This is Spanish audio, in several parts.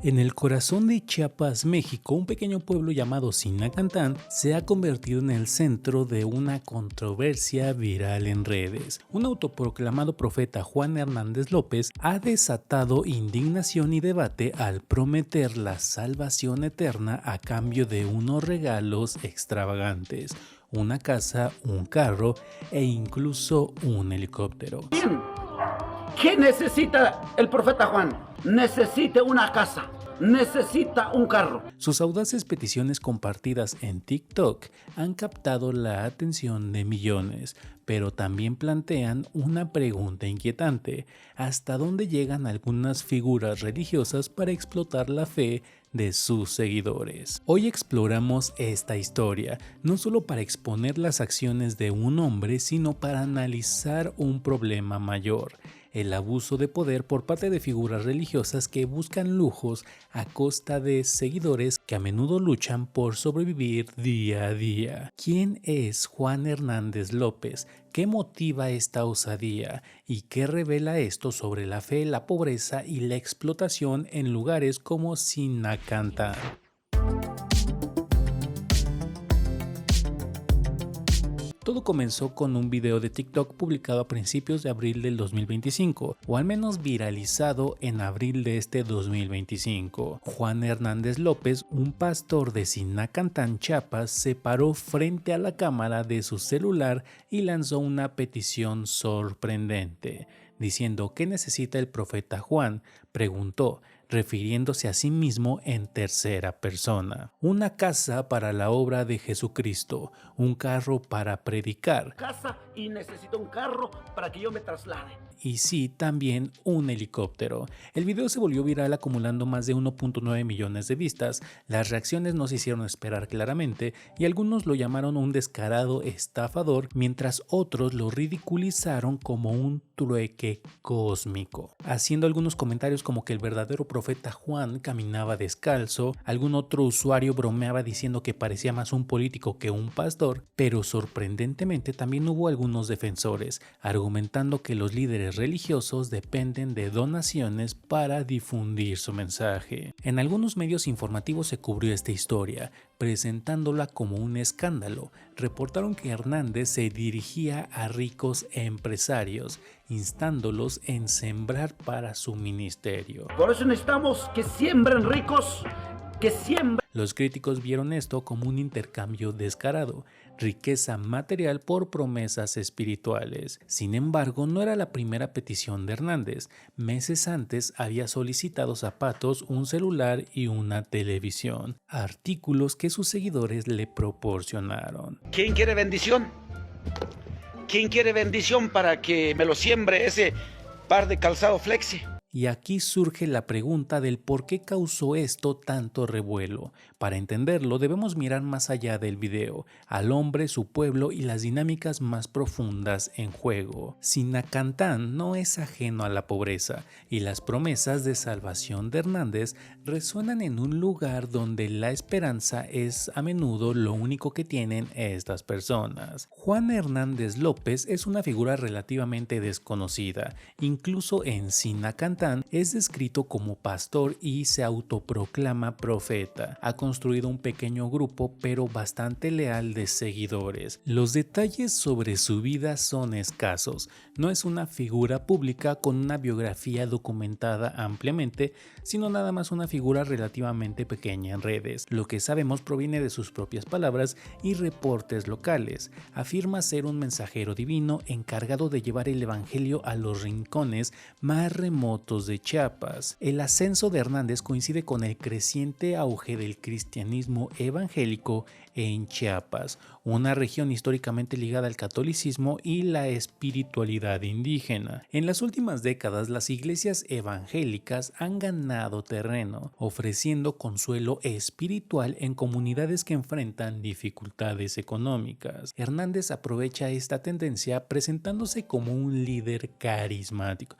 En el corazón de Chiapas, México, un pequeño pueblo llamado Sinacantán se ha convertido en el centro de una controversia viral en redes. Un autoproclamado profeta, Juan Hernández López, ha desatado indignación y debate al prometer la salvación eterna a cambio de unos regalos extravagantes, una casa, un carro e incluso un helicóptero. ¿Qué necesita el profeta Juan? Necesita una casa, necesita un carro. Sus audaces peticiones compartidas en TikTok han captado la atención de millones, pero también plantean una pregunta inquietante: ¿hasta dónde llegan algunas figuras religiosas para explotar la fe de sus seguidores? Hoy exploramos esta historia, no solo para exponer las acciones de un hombre, sino para analizar un problema mayor: el abuso de poder por parte de figuras religiosas que buscan lujos a costa de seguidores que a menudo luchan por sobrevivir día a día. ¿Quién es Juan Hernández López? ¿Qué motiva esta osadía? ¿Y qué revela esto sobre la fe, la pobreza y la explotación en lugares como Sinacantán? Todo comenzó con un video de TikTok publicado a principios de abril del 2025, o al menos viralizado en abril de este 2025. Juan Hernández López, un pastor de Sinacantán, Chiapas, se paró frente a la cámara de su celular y lanzó una petición sorprendente, diciendo: ¿qué necesita el profeta Juan? Preguntó, refiriéndose a sí mismo en tercera persona. Una casa para la obra de Jesucristo, un carro para predicar. Casa y necesito un carro para que yo me traslade. Y sí, también un helicóptero. El video se volvió viral acumulando más de 1.9 millones de vistas. Las reacciones no se hicieron esperar claramente y algunos lo llamaron un descarado estafador, mientras otros lo ridiculizaron como un trueque cósmico, haciendo algunos comentarios como que el verdadero profeta Juan caminaba descalzo. Algún otro usuario bromeaba diciendo que parecía más un político que un pastor, pero sorprendentemente también hubo algunos defensores, argumentando que los líderes religiosos dependen de donaciones para difundir su mensaje. En algunos medios informativos se cubrió esta historia, presentándola como un escándalo. Reportaron que Hernández se dirigía a ricos empresarios, instándolos en sembrar para su ministerio. Por eso necesitamos que siembren ricos, que siembren. Los críticos vieron esto como un intercambio descarado, riqueza material por promesas espirituales. Sin embargo, no era la primera petición de Hernández. Meses antes había solicitado zapatos, un celular y una televisión, artículos que sus seguidores le proporcionaron. ¿Quién quiere bendición? ¿Quién quiere bendición para que me lo siembre ese par de calzado Flexi? Y aquí surge la pregunta del por qué causó esto tanto revuelo. Para entenderlo debemos mirar más allá del video, al hombre, su pueblo y las dinámicas más profundas en juego. Sinacantán no es ajeno a la pobreza, y las promesas de salvación de Hernández resuenan en un lugar donde la esperanza es a menudo lo único que tienen estas personas. Juan Hernández López es una figura relativamente desconocida, incluso en Sinacantán es descrito como pastor y se autoproclama profeta. Ha construido un pequeño grupo pero bastante leal de seguidores. Los detalles sobre su vida son escasos. No es una figura pública con una biografía documentada ampliamente, sino nada más una figura relativamente pequeña en redes. Lo que sabemos proviene de sus propias palabras y reportes locales. Afirma ser un mensajero divino encargado de llevar el evangelio a los rincones más remotos de Chiapas. El ascenso de Hernández coincide con el creciente auge del cristianismo evangélico en Chiapas, una región históricamente ligada al catolicismo y la espiritualidad indígena. En las últimas décadas, las iglesias evangélicas han ganado terreno, ofreciendo consuelo espiritual en comunidades que enfrentan dificultades económicas. Hernández aprovecha esta tendencia presentándose como un líder carismático,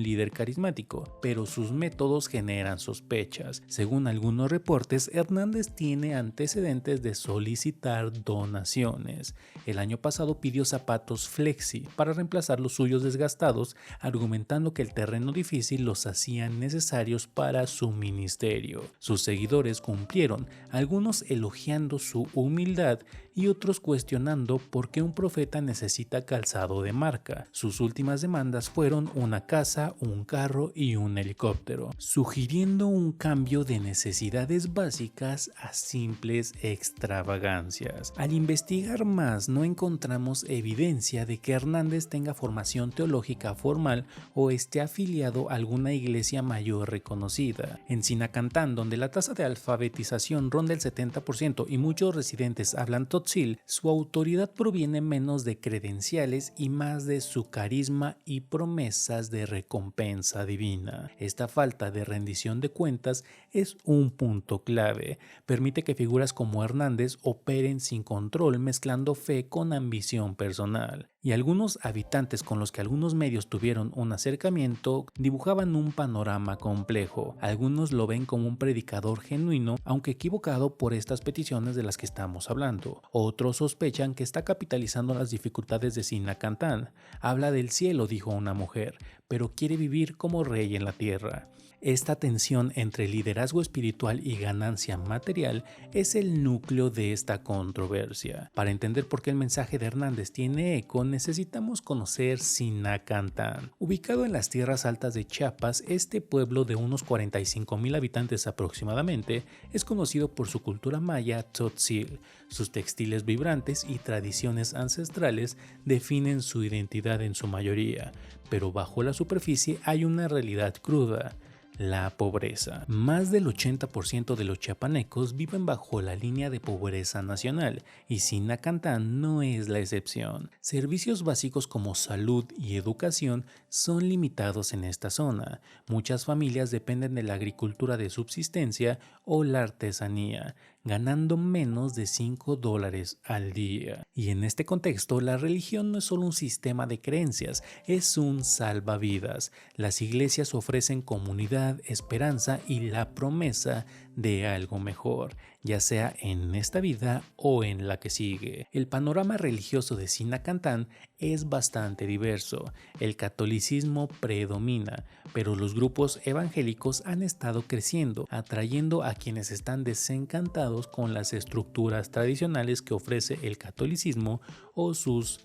líder carismático, pero sus métodos generan sospechas. Según algunos reportes, Hernández tiene antecedentes de solicitar donaciones. El año pasado pidió zapatos flexi para reemplazar los suyos desgastados, argumentando que el terreno difícil los hacía necesarios para su ministerio. Sus seguidores cumplieron, algunos elogiando su humildad y otros cuestionando por qué un profeta necesita calzado de marca. Sus últimas demandas fueron una casa, un carro y un helicóptero, sugiriendo un cambio de necesidades básicas a simples extravagancias. Al investigar más, no encontramos evidencia de que Hernández tenga formación teológica formal o esté afiliado a alguna iglesia mayor reconocida. En Sinacantán, donde la tasa de alfabetización ronda el 70% y muchos residentes hablan tzotzil, su autoridad proviene menos de credenciales y más de su carisma y promesas de recompensa divina. Esta falta de rendición de cuentas es un punto clave. Permite que figuras como Hernández operen sin control, mezclando fe con ambición personal. Y algunos habitantes con los que algunos medios tuvieron un acercamiento dibujaban un panorama complejo. Algunos lo ven como un predicador genuino, aunque equivocado por estas peticiones de las que estamos hablando. Otros sospechan que está capitalizando las dificultades de Sinacantán. Habla del cielo, dijo una mujer, pero quiere vivir como rey en la tierra. Esta tensión entre liderazgo espiritual y ganancia material es el núcleo de esta controversia. Para entender por qué el mensaje de Hernández tiene eco, necesitamos conocer Sinacantán. Ubicado en las tierras altas de Chiapas, este pueblo de unos 45,000 habitantes aproximadamente es conocido por su cultura maya tzotzil. Sus textiles vibrantes y tradiciones ancestrales definen su identidad en su mayoría, pero bajo la superficie hay una realidad cruda: la pobreza. Más del 80% de los chiapanecos viven bajo la línea de pobreza nacional y Sinacantán no es la excepción. Servicios básicos como salud y educación son limitados en esta zona. Muchas familias dependen de la agricultura de subsistencia o la artesanía, ganando menos de $5 al día. Y en este contexto, la religión no es solo un sistema de creencias, es un salvavidas. Las iglesias ofrecen comunidad, esperanza y la promesa de algo mejor, ya sea en esta vida o en la que sigue. El panorama religioso de Sinacantán es bastante diverso. El catolicismo predomina, pero los grupos evangélicos han estado creciendo, atrayendo a quienes están desencantados con las estructuras tradicionales que ofrece el catolicismo o sus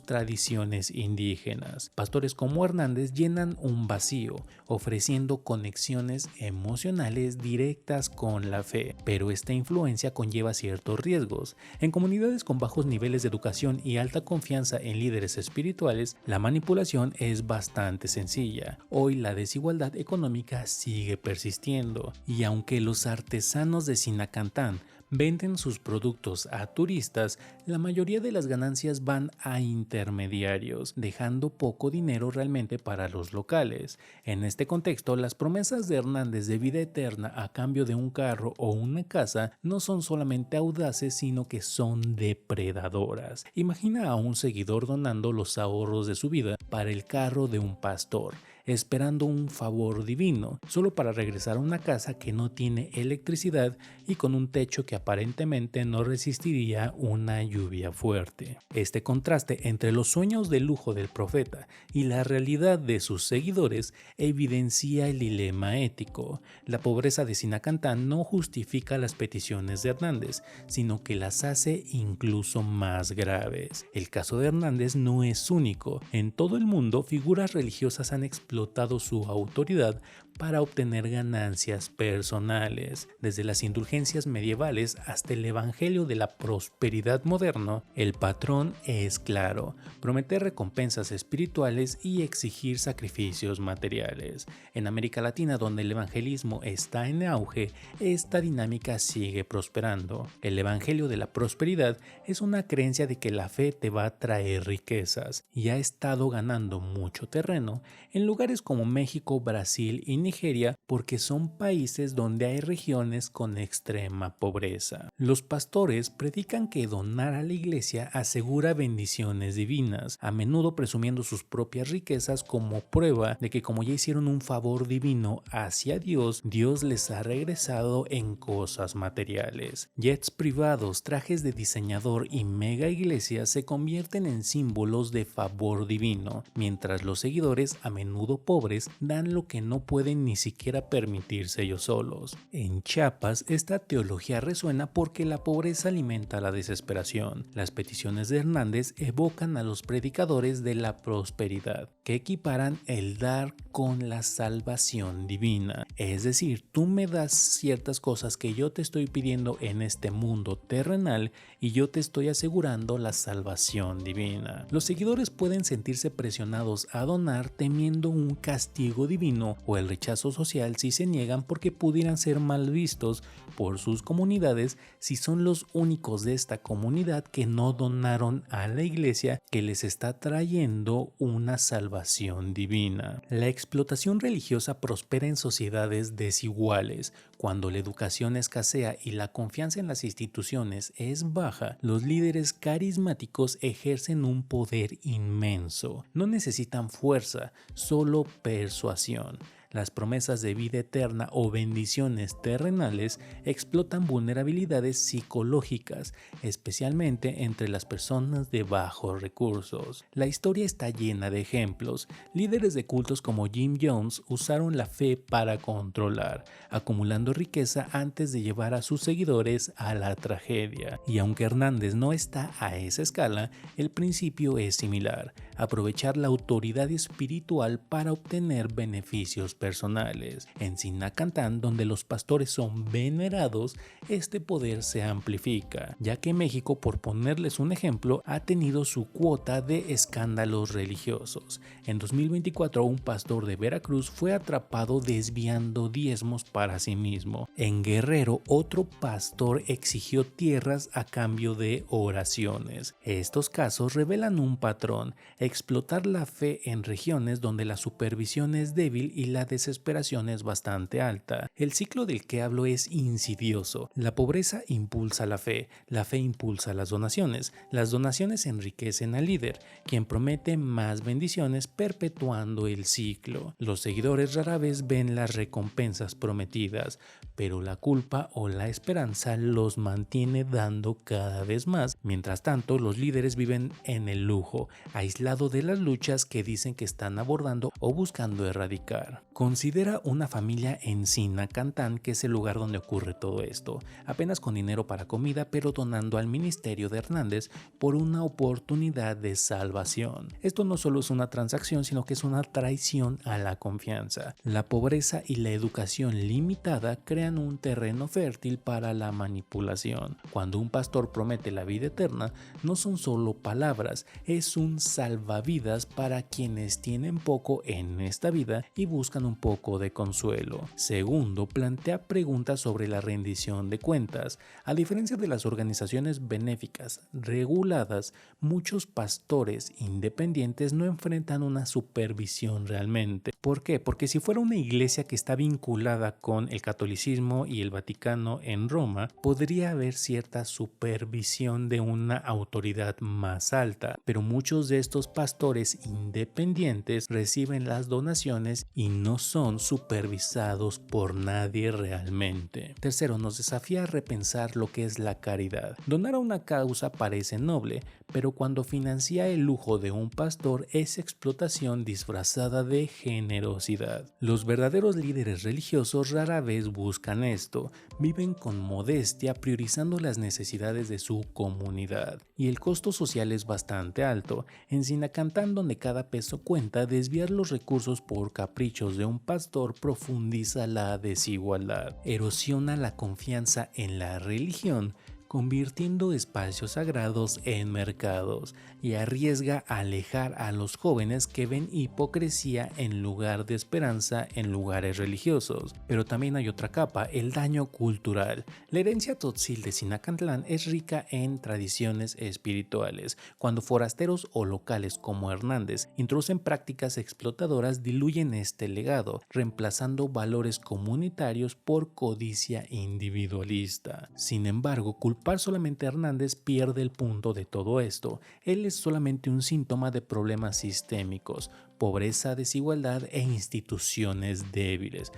tradiciones indígenas. Pastores como Hernández llenan un vacío, ofreciendo conexiones emocionales directas con la fe, pero esta influencia conlleva ciertos riesgos. En comunidades con bajos niveles de educación y alta confianza en líderes espirituales, la manipulación es bastante sencilla. Hoy la desigualdad económica sigue persistiendo, y aunque los artesanos de Sinacantán venden sus productos a turistas, la mayoría de las ganancias van a intermediarios, dejando poco dinero realmente para los locales. En este contexto, las promesas de Hernández de vida eterna a cambio de un carro o una casa no son solamente audaces, sino que son depredadoras. Imagina a un seguidor donando los ahorros de su vida para el carro de un pastor, esperando un favor divino, solo para regresar a una casa que no tiene electricidad y con un techo que aparentemente no resistiría una lluvia fuerte. Este contraste entre los sueños de lujo del profeta y la realidad de sus seguidores evidencia el dilema ético. La pobreza de Sinacantán no justifica las peticiones de Hernández, sino que las hace incluso más graves. El caso de Hernández no es único. En todo el mundo, figuras religiosas han explotado su autoridad para obtener ganancias personales. Desde las indulgencias medievales hasta el evangelio de la prosperidad moderno, el patrón es claro: prometer recompensas espirituales y exigir sacrificios materiales. En América Latina, donde el evangelismo está en auge, esta dinámica sigue prosperando. El evangelio de la prosperidad es una creencia de que la fe te va a traer riquezas, y ha estado ganando mucho terreno en lugares como México, Brasil y Nigeria porque son países donde hay regiones con extrema pobreza. Los pastores predican que donar a la iglesia asegura bendiciones divinas, a menudo presumiendo sus propias riquezas como prueba de que como ya hicieron un favor divino hacia Dios, Dios les ha regresado en cosas materiales. Jets privados, trajes de diseñador y mega iglesias se convierten en símbolos de favor divino, mientras los seguidores, a menudo pobres, dan lo que no pueden ni siquiera permitirse ellos solos. En Chiapas, esta teología resuena porque la pobreza alimenta la desesperación. Las peticiones de Hernández evocan a los predicadores de la prosperidad, que equiparan el dar con la salvación divina. Es decir, tú me das ciertas cosas que yo te estoy pidiendo en este mundo terrenal y yo te estoy asegurando la salvación divina. Los seguidores pueden sentirse presionados a donar temiendo un castigo divino o el rechazo social si se niegan porque pudieran ser mal vistos por sus comunidades si son los únicos de esta comunidad que no donaron a la iglesia que les está trayendo una salvación divina. La explotación religiosa prospera en sociedades desiguales. Cuando la educación escasea y la confianza en las instituciones es baja, los líderes carismáticos ejercen un poder inmenso. No necesitan fuerza, solo persuasión. Las promesas de vida eterna o bendiciones terrenales explotan vulnerabilidades psicológicas, especialmente entre las personas de bajos recursos. La historia está llena de ejemplos. Líderes de cultos como Jim Jones usaron la fe para controlar, acumulando riqueza antes de llevar a sus seguidores a la tragedia. Y aunque Hernández no está a esa escala, el principio es similar: aprovechar la autoridad espiritual para obtener beneficios personales. En Sinacantán, donde los pastores son venerados, este poder se amplifica, ya que México, por ponerles un ejemplo, ha tenido su cuota de escándalos religiosos. En 2024, un pastor de Veracruz fue atrapado desviando diezmos para sí mismo. En Guerrero, otro pastor exigió tierras a cambio de oraciones. Estos casos revelan un patrón: explotar la fe en regiones donde la supervisión es débil y la desesperación es bastante alta. El ciclo del que hablo es insidioso. La pobreza impulsa la fe impulsa las donaciones enriquecen al líder, quien promete más bendiciones, perpetuando el ciclo. Los seguidores rara vez ven las recompensas prometidas, pero la culpa o la esperanza los mantiene dando cada vez más. Mientras tanto, los líderes viven en el lujo, aislados de las luchas que dicen que están abordando o buscando erradicar. Considera una familia en Sinacantán, que es el lugar donde ocurre todo esto, apenas con dinero para comida, pero donando al ministerio de Hernández por una oportunidad de salvación. Esto no solo es una transacción, sino que es una traición a la confianza. La pobreza y la educación limitada crean un terreno fértil para la manipulación. Cuando un pastor promete la vida eterna, no son solo palabras, es un salvavidas para quienes tienen poco en esta vida y buscan un poco de consuelo. Segundo, plantea preguntas sobre la rendición de cuentas. A diferencia de las organizaciones benéficas reguladas, muchos pastores independientes no enfrentan una supervisión realmente. ¿Por qué? Porque si fuera una iglesia que está vinculada con el catolicismo y el Vaticano en Roma, podría haber cierta supervisión de una autoridad más alta, pero muchos de estos pastores independientes reciben las donaciones y no son supervisados por nadie realmente. Tercero, nos desafía a repensar lo que es la caridad. Donar a una causa parece noble, pero cuando financia el lujo de un pastor es explotación disfrazada de generosidad. Los verdaderos líderes religiosos rara vez buscan esto, viven con modestia priorizando las necesidades de su comunidad. Y el costo social es bastante alto. En Sinacantán, donde cada peso cuenta, desviar los recursos por caprichos de un pastor profundiza la desigualdad, erosiona la confianza en la religión, convirtiendo espacios sagrados en mercados, y arriesga a alejar a los jóvenes que ven hipocresía en lugar de esperanza en lugares religiosos. Pero también hay otra capa, el daño cultural. La herencia tzotzil de Sinacantlán es rica en tradiciones espirituales. Cuando forasteros o locales como Hernández introducen prácticas explotadoras, diluyen este legado, reemplazando valores comunitarios por codicia individualista. Sin embargo, culpar solamente a Hernández pierde el punto de todo esto. Él es solamente un síntoma de problemas sistémicos: pobreza, desigualdad e instituciones débiles.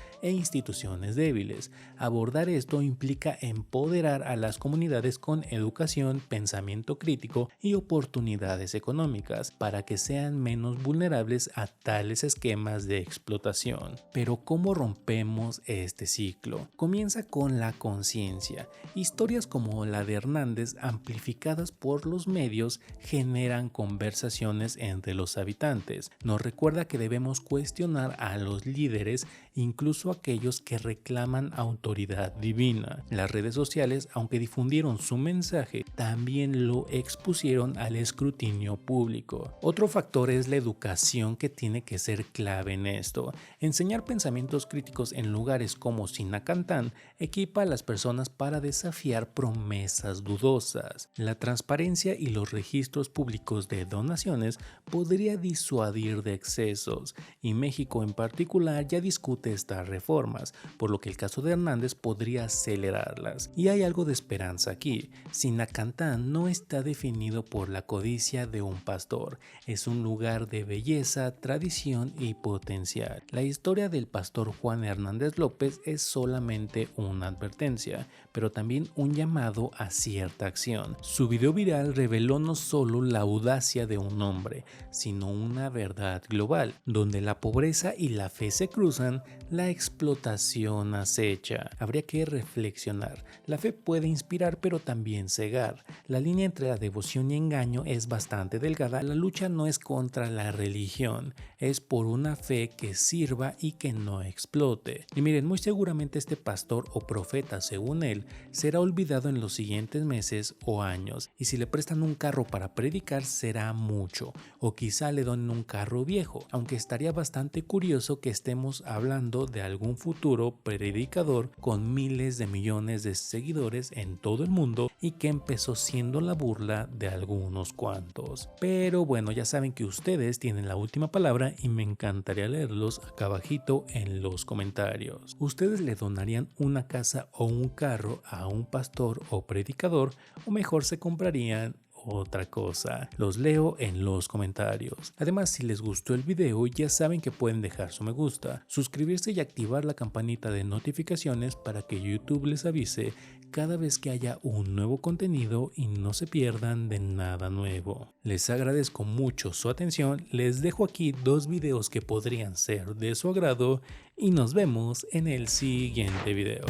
Abordar esto implica empoderar a las comunidades con educación, pensamiento crítico y oportunidades económicas para que sean menos vulnerables a tales esquemas de explotación. Pero ¿cómo rompemos este ciclo? Comienza con la conciencia. Historias como la de Hernández, amplificadas por los medios, generan conversaciones entre los habitantes. Nos recuerda que debemos cuestionar a los líderes, incluso aquellos que reclaman autoridad divina. Las redes sociales, aunque difundieron su mensaje, también lo expusieron al escrutinio público. Otro factor es la educación, que tiene que ser clave en esto. Enseñar pensamientos críticos en lugares como Sinacantlán equipa a las personas para desafiar promesas dudosas. La transparencia y los registros públicos de donaciones podría disuadir de excesos, y México en particular ya discute estas reformas, por lo que el caso de Hernández podría acelerarlas. Y hay algo de esperanza aquí. Sinacantlán no está definido por la codicia de un pastor, es un lugar de belleza, tradición y potencial. La historia del pastor Juan Hernández López es solamente una advertencia, pero también un llamado a cierta acción. Su video viral reveló no solo la audacia de un hombre, sino una verdad global, donde la pobreza y la fe se cruzan, la explotación acecha. Habría que reflexionar. La fe puede inspirar, pero también cegar. La línea entre la devoción y engaño es bastante delgada. La lucha no es contra la religión, es por una fe que sirva y que no explote. Y miren, muy seguramente este pastor o profeta, según él, será olvidado en los siguientes meses o años, y si le prestan un carro para predicar será mucho, o quizá le donen un carro viejo, aunque estaría bastante curioso que estemos hablando de algún futuro predicador con miles de millones de seguidores en todo el mundo y que empezó siendo la burla de algunos cuantos. Pero bueno, ya saben que ustedes tienen la última palabra y me encantaría leerlos acá abajito en los comentarios. ¿Ustedes le donarían una casa o un carro a un pastor o predicador, o mejor se comprarían otra cosa? Los leo en los comentarios. Además, si les gustó el video, ya saben que pueden dejar su me gusta, suscribirse y activar la campanita de notificaciones para que YouTube les avise cada vez que haya un nuevo contenido y no se pierdan de nada nuevo. Les agradezco mucho su atención, les dejo aquí 2 videos que podrían ser de su agrado y nos vemos en el siguiente video.